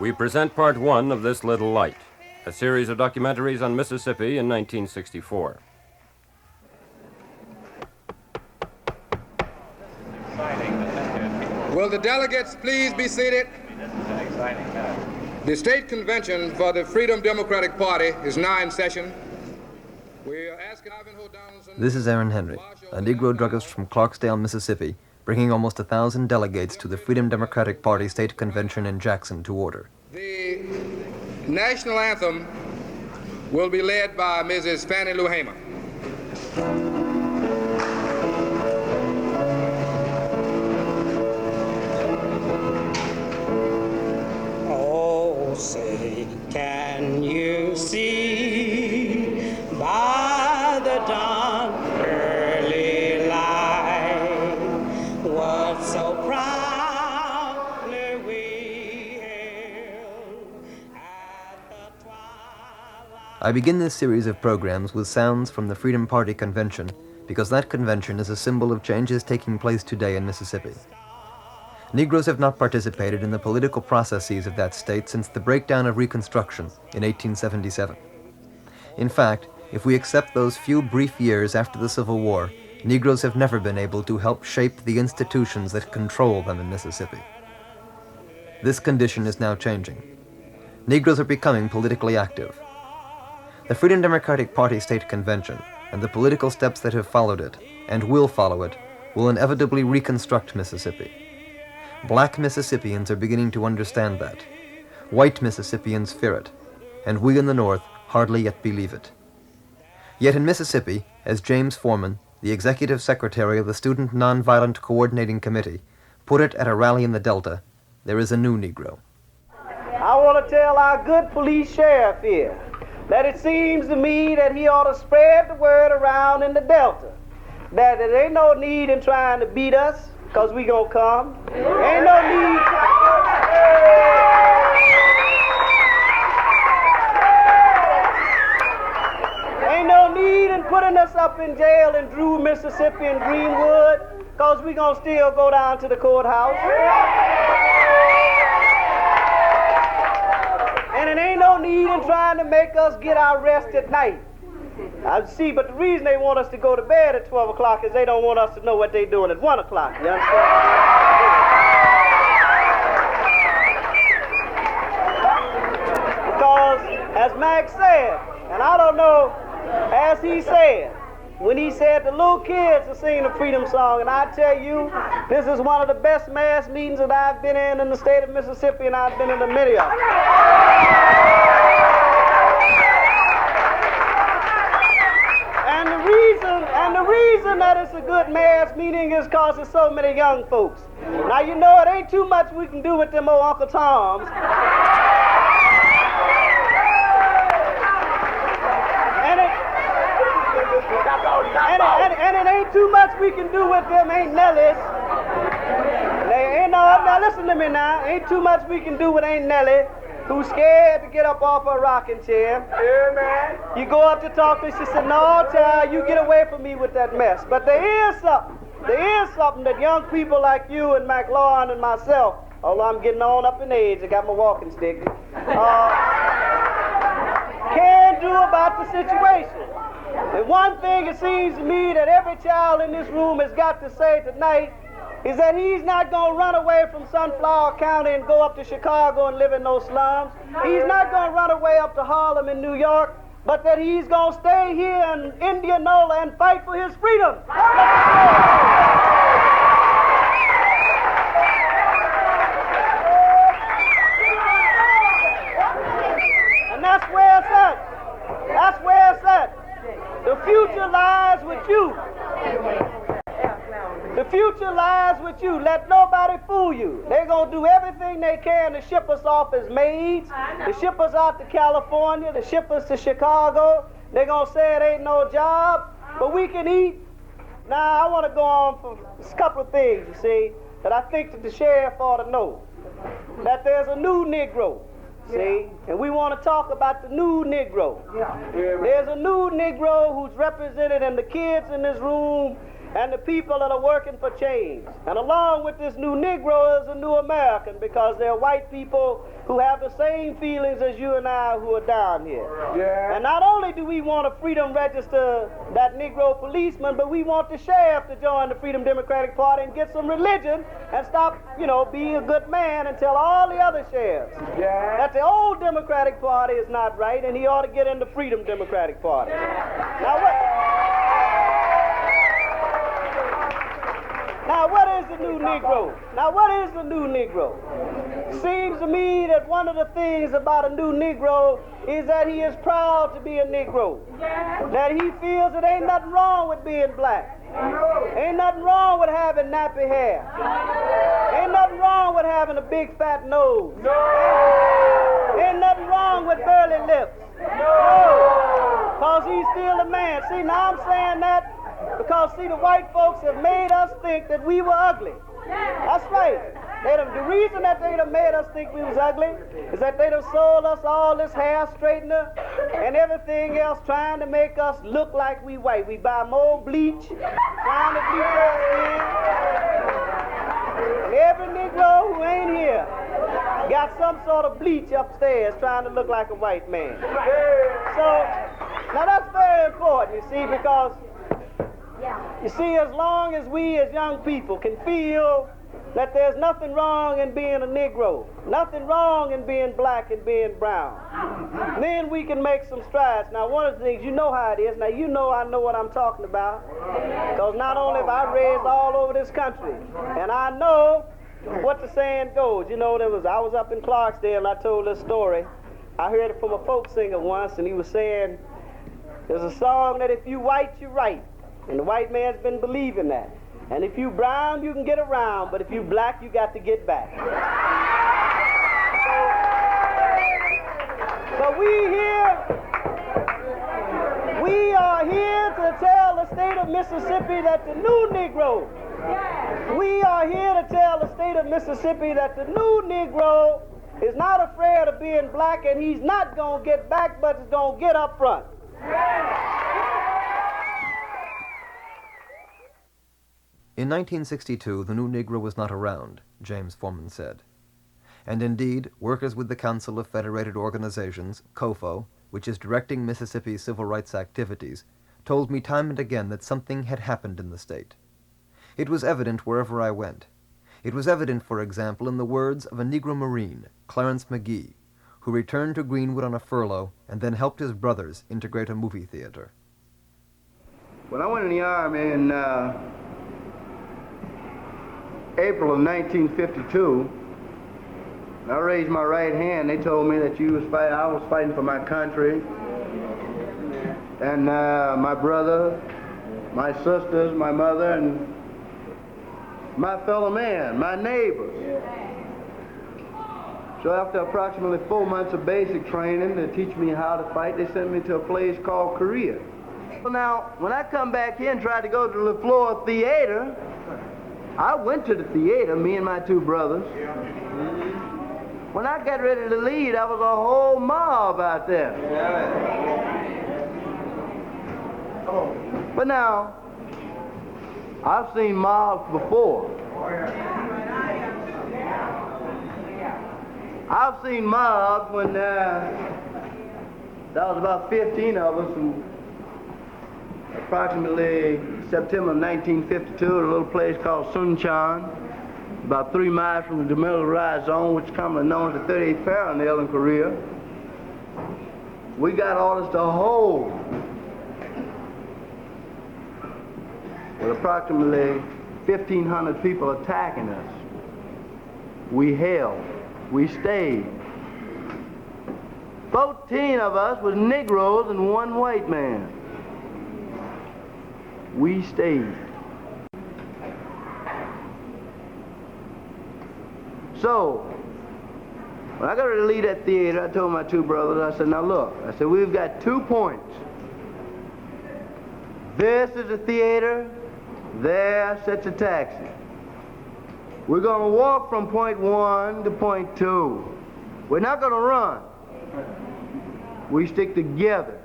We present part one of This Little Light, a series of documentaries on Mississippi in 1964. Will the delegates please be seated? The state convention for the Freedom Democratic Party is now in session. We are asking Ivanhoe Donaldson. This is Aaron Henry, a Negro druggist from Clarksdale, Mississippi, bringing almost 1,000 delegates to the Freedom Democratic Party state convention in Jackson to order. The national anthem will be led by Mrs. Fannie Lou Hamer. Oh, say, can you see by the dawn's early light what so proudly we hailed at the twilight? I begin this series of programs with sounds from the Freedom Party convention because that convention is a symbol of changes taking place today in Mississippi. Negroes have not participated in the political processes of that state since the breakdown of Reconstruction in 1877. In fact, if we accept those few brief years after the Civil War, Negroes have never been able to help shape the institutions that control them in Mississippi. This condition is now changing. Negroes are becoming politically active. The Freedom Democratic Party state convention and the political steps that have followed it, and will follow it, will inevitably reconstruct Mississippi. Black Mississippians are beginning to understand that. White Mississippians fear it, and we in the North hardly yet believe it. Yet in Mississippi, as James Foreman, the Executive Secretary of the Student Nonviolent Coordinating Committee, put it at a rally in the Delta, there is a new Negro. I want to tell our good police sheriff here that it seems to me that he ought to spread the word around in the Delta that there ain't no need in trying to beat us, because we gonna come. Ain't no need. Ain't no need in putting us up in jail in Drew, Mississippi and Greenwood, because we gonna still go down to the courthouse. And it ain't no need in trying to make us get our rest at night. I see, but the reason they want us to go to bed at 12 o'clock is they don't want us to know what they're doing at 1 o'clock. You understand? Because, as Max said, and I don't know, as he said, when he said the little kids are singing the freedom song, and I tell you, this is one of the best mass meetings that I've been in the state of Mississippi, and I've been in a many of them. And the reason that it's a good mass meeting is because there's so many young folks. Now, you know, it ain't too much we can do with them old Uncle Toms. And it ain't too much we can do with them Ain't Nellies. Now listen to me now. Ain't too much we can do with Ain't Nellie, who's scared to get up off her rocking chair. Amen. You go up to talk to her, she said, no, child, you get away from me with that mess. But there is something that young people like you and McLaurin and myself, although I'm getting on up in age, I got my walking stick, can do about the situation. And one thing it seems to me that every child in this room has got to say tonight is that he's not going to run away from Sunflower County and go up to Chicago and live in those slums. He's not going to run away up to Harlem in New York, but that he's going to stay here in Indianola and fight for his freedom. And that's where it's at. That's where it's at. The future lies with you. The future lies with you. Let nobody fool you. They're going to do everything they can to ship us off as maids, to ship us out to California, to ship us to Chicago. They're going to say it ain't no job, but we can eat. Now, I want to go on for a couple of things, you see, that I think that the sheriff ought to know. That there's a new Negro. See? And we want to talk about the new Negro. There's a new Negro who's represented in the kids in this room and the people that are working for change. And along with this new Negro is a new American, because there are white people who have the same feelings as you and I who are down here. Yeah. And not only do we want to freedom register that Negro policeman, but we want the sheriff to join the Freedom Democratic Party and get some religion and stop, being a good man and tell all the other sheriffs that the old Democratic Party is not right and he ought to get in the Freedom Democratic Party. Now what is the new Negro? Seems to me that one of the things about a new Negro is that he is proud to be a Negro. That he feels that ain't nothing wrong with being black. Ain't nothing wrong with having nappy hair. Ain't nothing wrong with having a big fat nose. Ain't nothing wrong with burly lips. No. Because he's still a man. See, now I'm saying that because, see, the white folks have made us think that we were ugly. That's right. The reason that they done made us think we was ugly is that they done sold us all this hair straightener and everything else trying to make us look like we white. We buy more bleach, trying to bleach our skin. And every Negro who ain't here got some sort of bleach upstairs trying to look like a white man. So, now that's very important, you see, because you see, as long as we as young people can feel that there's nothing wrong in being a Negro, nothing wrong in being black and being brown, then we can make some strides. Now, one of the things, you know how it is. Now, I know what I'm talking about, because not only have I raised all over this country, and I know what the saying goes. I was up in Clarksdale and I told this story. I heard it from a folk singer once, and he was saying, there's a song that if you white, you right. And the white man's been believing that. And if you brown, you can get around, but if you black, you got to get back. So we are here to tell the state of Mississippi that the new Negro, we are here to tell the state of Mississippi that the new Negro is not afraid of being black, and he's not going to get back, but he's going to get up front. In 1962, the new Negro was not around, James Foreman said. And indeed, workers with the Council of Federated Organizations, COFO, which is directing Mississippi's civil rights activities, told me time and again that something had happened in the state. It was evident wherever I went. It was evident, for example, in the words of a Negro Marine, Clarence Magee, who returned to Greenwood on a furlough and then helped his brothers integrate a movie theater. When I went in the Army in April of 1952, I raised my right hand. They told me that I was fighting for my country, and my brother, my sisters, my mother, and my fellow man, my neighbors. So after approximately 4 months of basic training to teach me how to fight, they sent me to a place called Korea. Well, now, when I come back here and tried to go to the floor theater, I went to the theater, me and my two brothers. When I got ready to leave, there was a whole mob out there. But now, I've seen mobs before. I've seen mobs when there was about 15 of us from approximately September 1952 at a little place called Suncheon, about 3 miles from the demilitarized zone, which is commonly known as the 38th parallel in Korea. We got orders to hold with approximately 1,500 people attacking us. We held. We stayed. 14 of us was Negroes and 1 white man. We stayed. So, when I got ready to leave that theater, I told my two brothers, I said, now look, I said, we've got 2 points. This is the theater, there sits a taxi. We're going to walk from point 1 to point 2. We're not going to run. We stick together.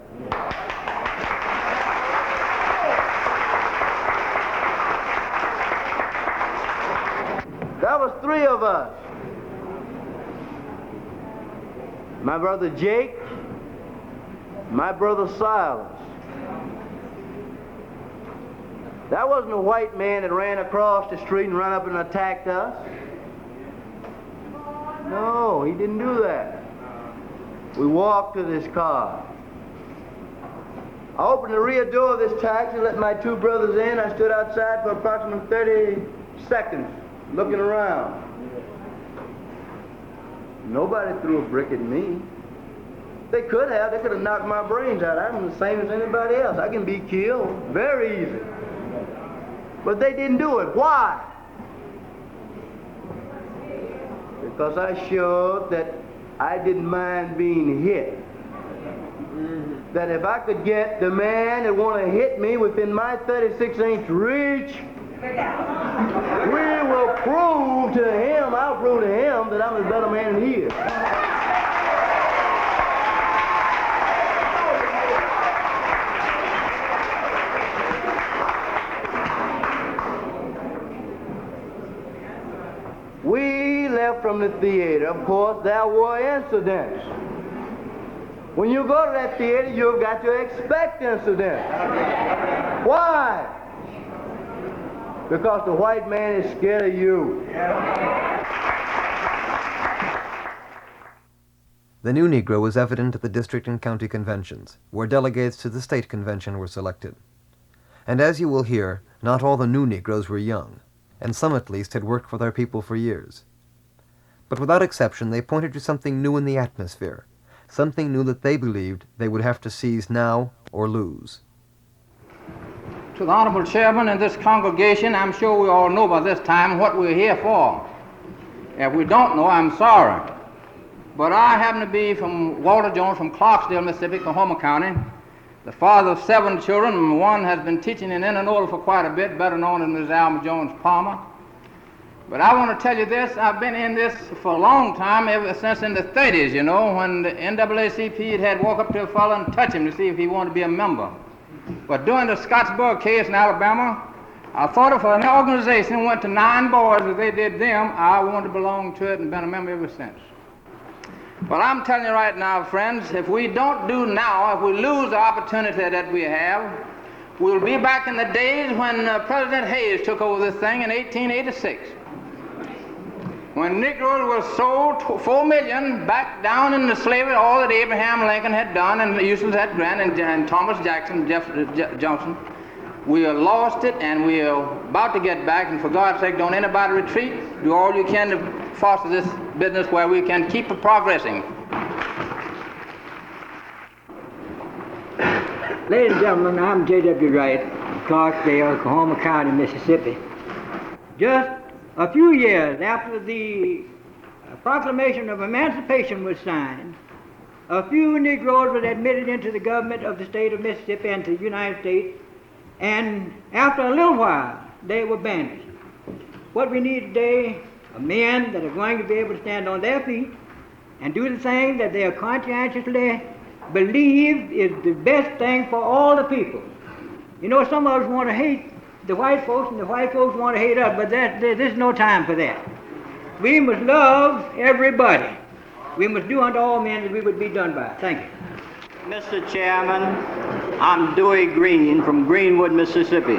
That was 3 of us. my brother Jake, my brother Silas. That wasn't a white man that ran across the street and ran up and attacked us. No, he didn't do that. We walked to this car. I opened the rear door of this taxi, let my two brothers in. I stood outside for approximately 30 seconds, looking around. Nobody threw a brick at me. They could have. They could have knocked my brains out. I'm the same as anybody else. I can be killed very easy. But they didn't do it. Why? Because I showed that I didn't mind being hit. That if I could get the man that want to hit me within my 36-inch reach, we will prove to him, I'll prove to him that I'm a better man than he is. We left from the theater. Of course, there were incidents. When you go to that theater, you've got to expect incidents. Why? Because the white man is scared of you. The new Negro was evident at the district and county conventions, where delegates to the state convention were selected. And as you will hear, not all the new Negroes were young, and some at least had worked for their people for years. But without exception, they pointed to something new in the atmosphere, something new that they believed they would have to seize now or lose. To the Honorable Chairman and this congregation, I'm sure we all know by this time what we're here for. If we don't know, I'm sorry. But I happen to be from Walter Jones from Clarksdale, Mississippi, Oklahoma County, the father of 7 children, and one has been teaching in Indianola for quite a bit, better known as Ms. Alma Jones Palmer. But I want to tell you this, I've been in this for a long time, ever since in the 30s, you know, when the NAACP had walked up to a fellow and touched him to see if he wanted to be a member. But during the Scottsboro case in Alabama, I thought if an organization went to 9 boys as they did them, I wanted to belong to it and been a member ever since. But I'm telling you right now, friends, if we don't do now, if we lose the opportunity that we have, we'll be back in the days when President Hayes took over this thing in 1886. When Negroes were sold 4 million back down into slavery, all that Abraham Lincoln had done and Ulysses Grant and Thomas Jackson, Johnson, we have lost it and we are about to get back, and for God's sake, don't anybody retreat. Do all you can to foster this business where we can keep it progressing. Ladies and gentlemen, I'm J.W. Wright, Clarksdale, Oklahoma County, Mississippi. Just a few years after the Proclamation of Emancipation was signed, a few Negroes were admitted into the government of the state of Mississippi and to the United States, and after a little while, they were banished. What we need today are men that are going to be able to stand on their feet and do the thing that they are conscientiously believe is the best thing for all the people. You know, some of us want to hate the white folks, and the white folks want to hate us, but there's no time for that. We must love everybody. We must do unto all men as we would be done by. Thank you. Mr. Chairman, I'm Dewey Greene from Greenwood, Mississippi.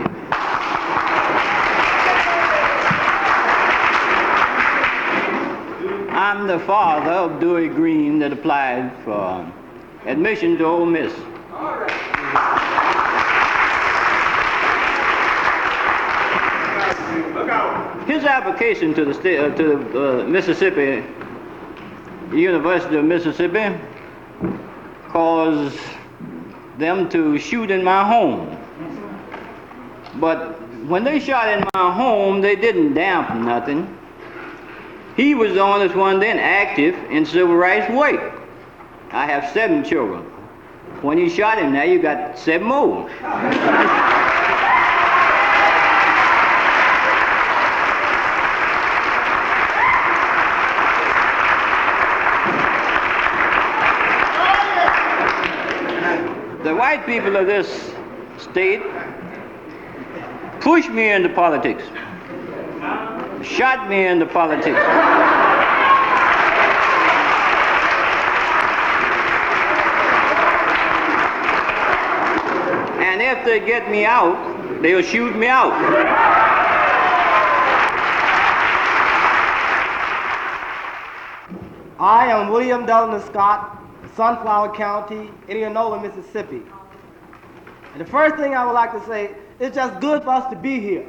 I'm the father of Dewey Greene that applied for admission to Ole Miss. His application to the state, Mississippi, University of Mississippi, caused them to shoot in my home. But when they shot in my home, they didn't dampen nothing. He was the only one then active in civil rights work. I have 7 children. When you shot him now, you got 7 more. The white people of this state pushed me into politics, shot me into politics. they get me out, they'll shoot me out. I am William Delano Scott, Sunflower County, Indianola, Mississippi. And the first thing I would like to say, it's just good for us to be here.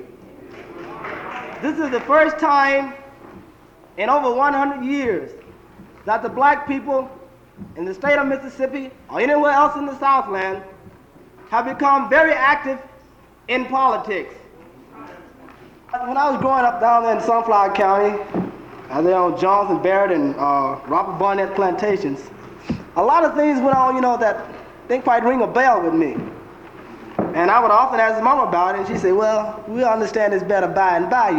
This is the first time in over 100 years that the black people in the state of Mississippi or anywhere else in the Southland have become very active in politics. When I was growing up down there in Sunflower County, there on Johnson, Barrett, and Robert Barnett plantations, a lot of things went on, that didn't quite ring a bell with me. And I would often ask Mama about it, and she'd say, well, we understand it's better by and by,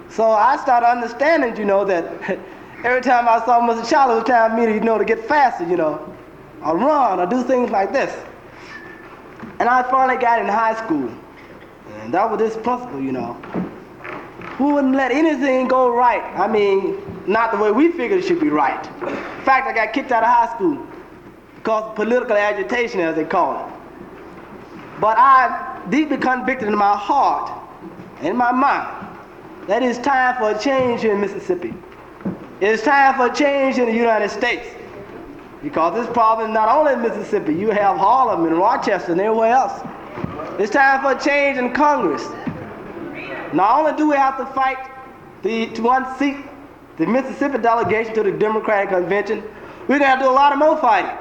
So I started understanding, that every time I saw Mr. Charlie, it was time for me to, to get faster, or run, or do things like this. And I finally got in high school, and that was this principle, who wouldn't let anything go right. I mean, not the way we figured it should be right. In fact, I got kicked out of high school because of political agitation, as they call it. But I'm deeply convicted in my heart and in my mind that it's time for a change here in Mississippi. It's time for a change in the United States. Because this problem is not only in Mississippi. You have Harlem and Rochester and everywhere else. It's time for a change in Congress. Not only do we have to fight to unseat the Mississippi delegation to the Democratic Convention, we're going to do a lot of more fighting.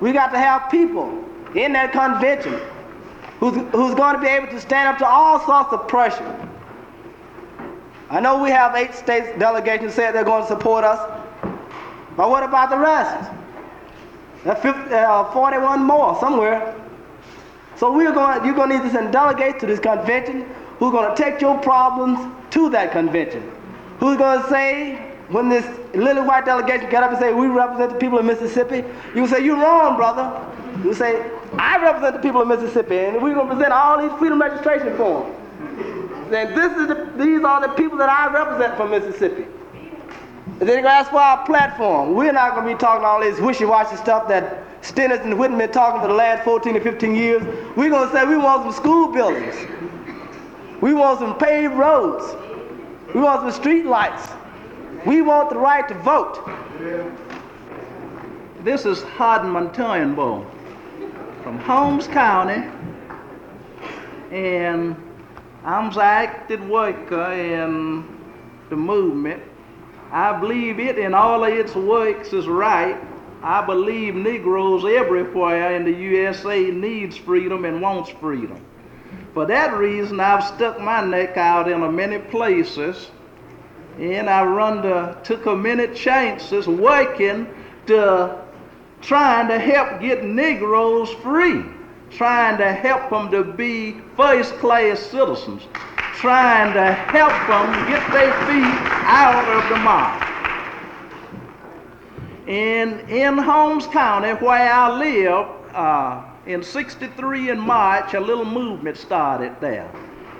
We got to have people in that convention who's going to be able to stand up to all sorts of pressure. I know we have 8 states delegations said they're going to support us, but what about the rest? There's 41 more somewhere. So you're going to need to send delegates to this convention who's going to take your problems to that convention. Who's going to say, when this little white delegation get up and say, we represent the people of Mississippi, you say, you're wrong, brother. You say, I represent the people of Mississippi, and we're going to present all these freedom registration forms. And these are the people that I represent from Mississippi. And then you're going to ask for our platform. We're not going to be talking all this wishy-washy stuff that Stennis and Whitten been talking for the last 14 or 15 years. We're going to say we want some school buildings. We want some paved roads. We want some street lights. We want the right to vote. This is Hardin Montoyanbo from Holmes County, and I'm an active worker in the movement. I believe it in all of its works is right. I believe Negroes everywhere in the USA needs freedom and wants freedom. For that reason, I've stuck my neck out in many places, and I took many chances working to trying to help get Negroes free, trying to help them to be first-class citizens, trying to help them get their feet out of the mob. And in Holmes County, where I live, in '63 in March, a little movement started there.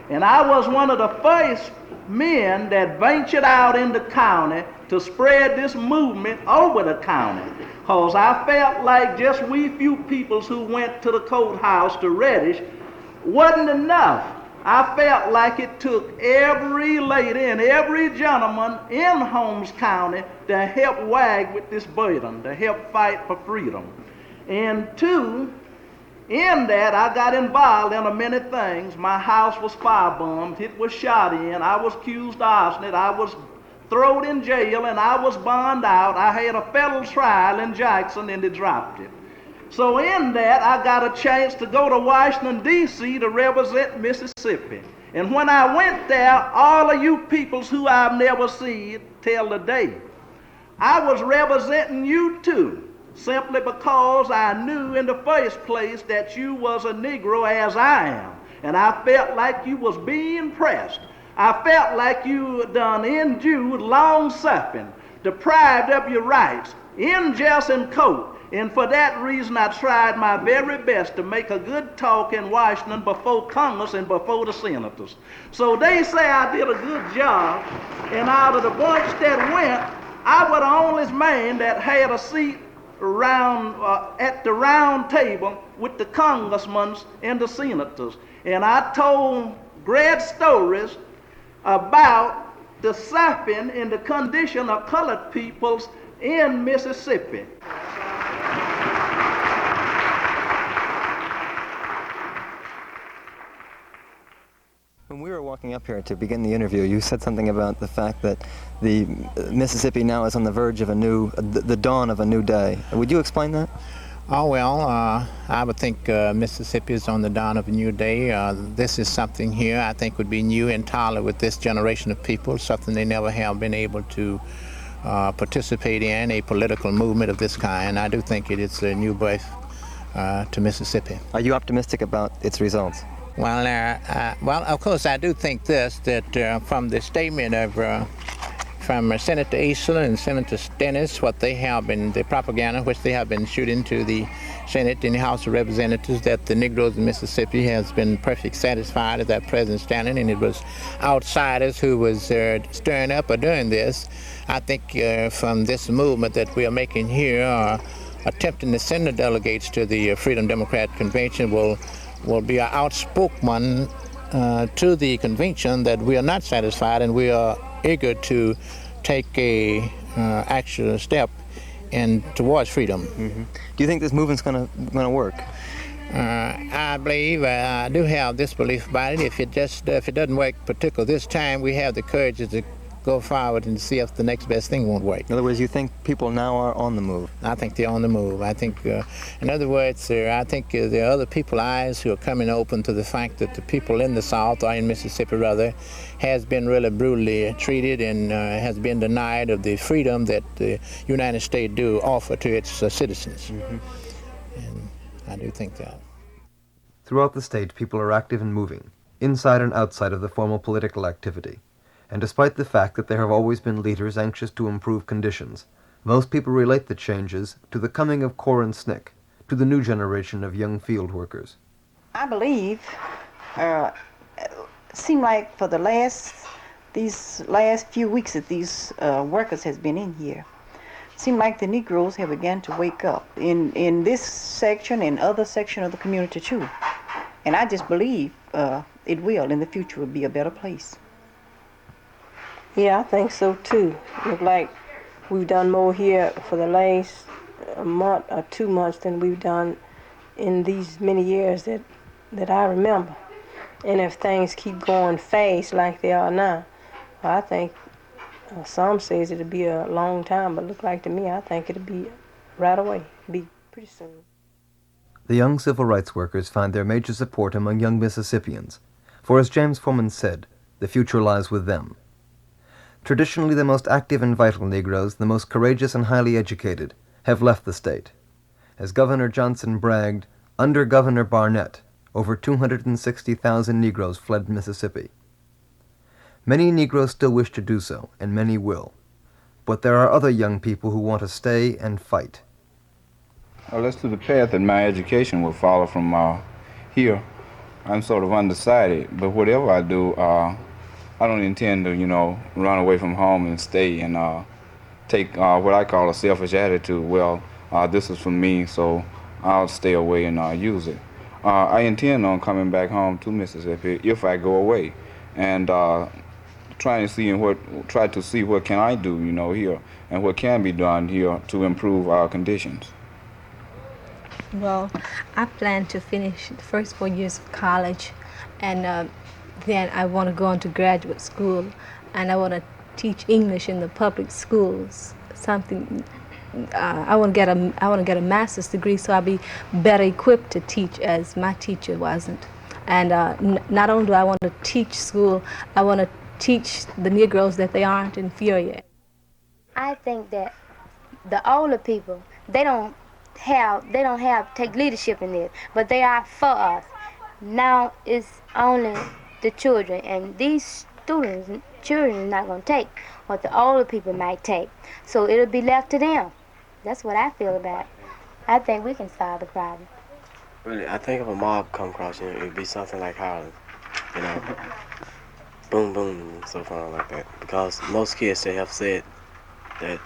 And I was one of the first men that ventured out in the county to spread this movement over the county. Because I felt like just we few peoples who went to the courthouse to Reddish wasn't enough. I felt like it took every lady and every gentleman in Holmes County to help wag with this burden, to help fight for freedom. And two, in that I got involved in many things. My house was firebombed, it was shot in, I was accused of arson, I was thrown in jail, and I was bonded out. I had a federal trial in Jackson, and they dropped it. So in that, I got a chance to go to Washington, D.C. to represent Mississippi. And when I went there, all of you peoples who I've never seen till today, I was representing you too, simply because I knew in the first place that you was a Negro as I am. And I felt like you was being pressed. I felt like you done endured long-suffering, deprived of your rights, unjust and cold. And for that reason, I tried my very best to make a good talk in Washington before Congress and before the senators. So they say I did a good job, and out of the bunch that went, I was the only man that had a seat at the round table with the congressmen and the senators. And I told great stories about the suffering and the condition of colored peoples in Mississippi. When we were walking up here to begin the interview, you said something about the fact that the Mississippi now is on the verge of the dawn of a new day. Would you explain that? Oh, well, I would think Mississippi is on the dawn of a new day. This is something here I think would be new entirely with this generation of people, something they never have been able to participate in, a political movement of this kind. I do think it is a new birth to Mississippi. Are you optimistic about its results? Well, of course, I do think this, that from the statement of from Senator Eastland and Senator Stennis, what they have been, the propaganda which they have been shooting to the Senate and the House of Representatives, that the Negroes in Mississippi has been perfectly satisfied at that present standing, and it was outsiders who was stirring up or doing this. I think from this movement that we are making here, attempting to send the delegates to the Freedom Democrat Convention will be an outspoken to the convention that we are not satisfied and we are eager to take a actual step towards freedom. Mm-hmm. Do you think this movement's going to work? I believe I do have this belief about it. If it doesn't work particularly this time, we have the courage to go forward and see if the next best thing won't work. In other words, you think people now are on the move? I think they're on the move. I think, in other words, I think there are other people's eyes who are coming open to the fact that the people in the South, or in Mississippi rather, has been really brutally treated and has been denied of the freedom that the United States do offer to its citizens. Mm-hmm. And I do think that. Throughout the state, people are active and moving, inside and outside of the formal political activity. And despite the fact that there have always been leaders anxious to improve conditions, most people relate the changes to the coming of Core and SNCC, to the new generation of young field workers. I believe, seem like for these last few weeks that these workers has been in here, seem like the Negroes have begun to wake up in this section and other section of the community too. And I just believe it will, in the future, will be a better place. Yeah, I think so too. Look like we've done more here for the last month or 2 months than we've done in these many years that I remember. And if things keep going fast like they are now, I think some says it'll be a long time, but look like to me, I think it'll be right away, be pretty soon. The young civil rights workers find their major support among young Mississippians, for as James Foreman said, the future lies with them. Traditionally the most active and vital Negroes, the most courageous and highly educated, have left the state. As Governor Johnson bragged, under Governor Barnett, over 260,000 Negroes fled Mississippi. Many Negroes still wish to do so, and many will. But there are other young people who want to stay and fight. Well, as to the path that my education will follow from here, I'm sort of undecided, but whatever I do, I don't intend to, run away from home and stay and take what I call a selfish attitude. Well, this is for me, so I'll stay away and use it. I intend on coming back home to Mississippi if I go away, and try to see what can I do, here, and what can be done here to improve our conditions. Well, I plan to finish the first 4 years of college, and then I want to go on to graduate school, and I want to teach English in the public schools. I want to get a master's degree, so I'll be better equipped to teach as my teacher wasn't. And not only do I want to teach school, I want to teach the Negroes that they aren't inferior. I think that the older people, they don't take leadership in this, but they are for us. Now it's only the children, and these children are not going to take what the older people might take. So it'll be left to them. That's what I feel about it. I think we can solve the problem. Really, I think if a mob come across you, it'd be something like Harlem, boom, boom, and so far like that. Because most kids, they have said that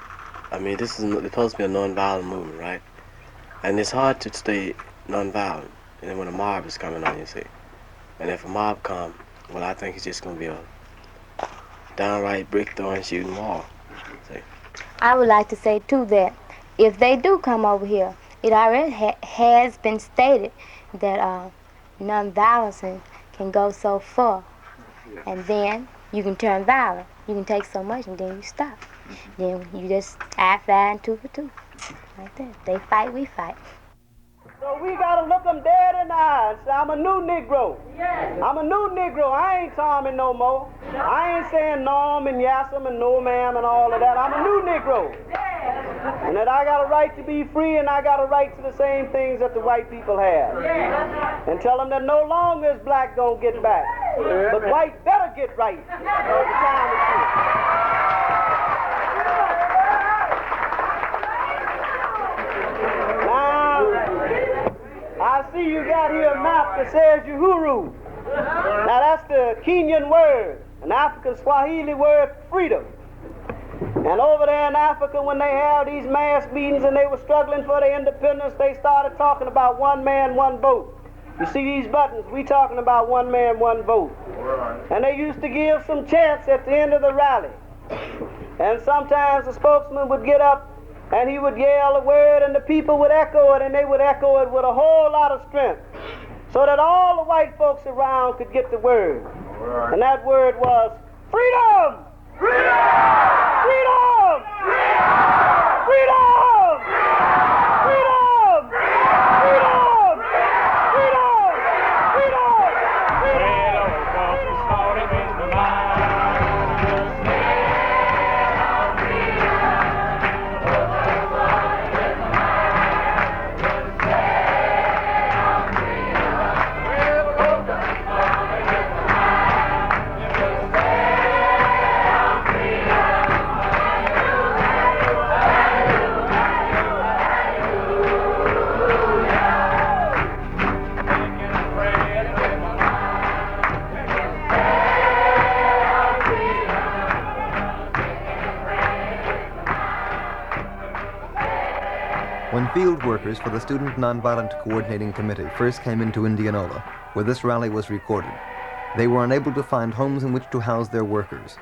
I mean, this is supposed to be a nonviolent movement, right? And it's hard to stay nonviolent. And then when a mob is coming on, you see. And if a mob come, well, I think it's just going to be a downright brick throwing, shooting wall. See? I would like to say, too, that if they do come over here, it already has been stated that nonviolence can go so far. And then you can turn violent. You can take so much and then you stop. Then you just eye fly and 2 for 2. Like that. They fight, we fight. So we gotta look them dead in the eye and say, I'm a new Negro. Yes. I'm a new Negro. I ain't Tommy no more. I ain't saying Norm and Yassam and no ma'am and all of that. I'm a new Negro. Yes. And that I got a right to be free and I got a right to the same things that the white people have. Yes. And tell them that no longer is black gonna get back. Yes. But white better get right. Yes. The time is here. I see you got here a map that says Uhuru. Now that's the Kenyan word, an African Swahili word for freedom. And over there in Africa, when they have these mass meetings and they were struggling for their independence, they started talking about one man, one vote. You see these buttons, we talking about one man, one vote. And they used to give some chants at the end of the rally. And sometimes the spokesman would get up and he would yell a word and the people would echo it, and they would echo it with a whole lot of strength so that all the white folks around could get the word. Right. And that word was freedom! Freedom! Freedom! Freedom! Freedom! Freedom! Freedom! Freedom! Freedom! When field workers for the Student Nonviolent Coordinating Committee first came into Indianola, where this rally was recorded, they were unable to find homes in which to house their workers.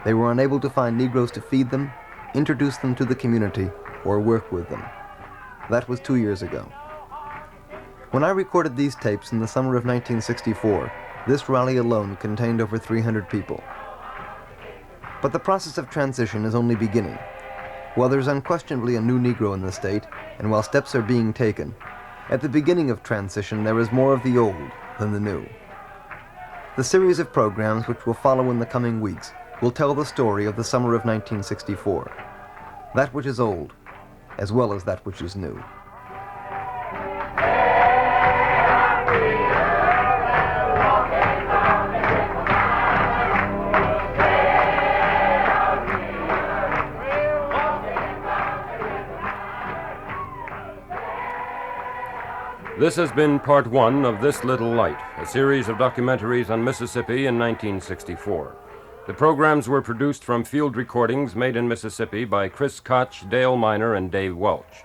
They were unable to find Negroes to feed them, introduce them to the community, or work with them. That was 2 years ago. When I recorded these tapes in the summer of 1964, this rally alone contained over 300 people. But the process of transition is only beginning. While there's unquestionably a new Negro in the state, and while steps are being taken, at the beginning of transition there is more of the old than the new. The series of programs which will follow in the coming weeks will tell the story of the summer of 1964, that which is old, as well as that which is new. This has been part one of This Little Light, a series of documentaries on Mississippi in 1964. The programs were produced from field recordings made in Mississippi by Chris Koch, Dale Miner, and Dave Welch.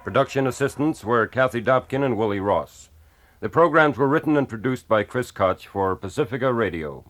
Production assistants were Kathy Dobkin and Willie Ross. The programs were written and produced by Chris Koch for Pacifica Radio.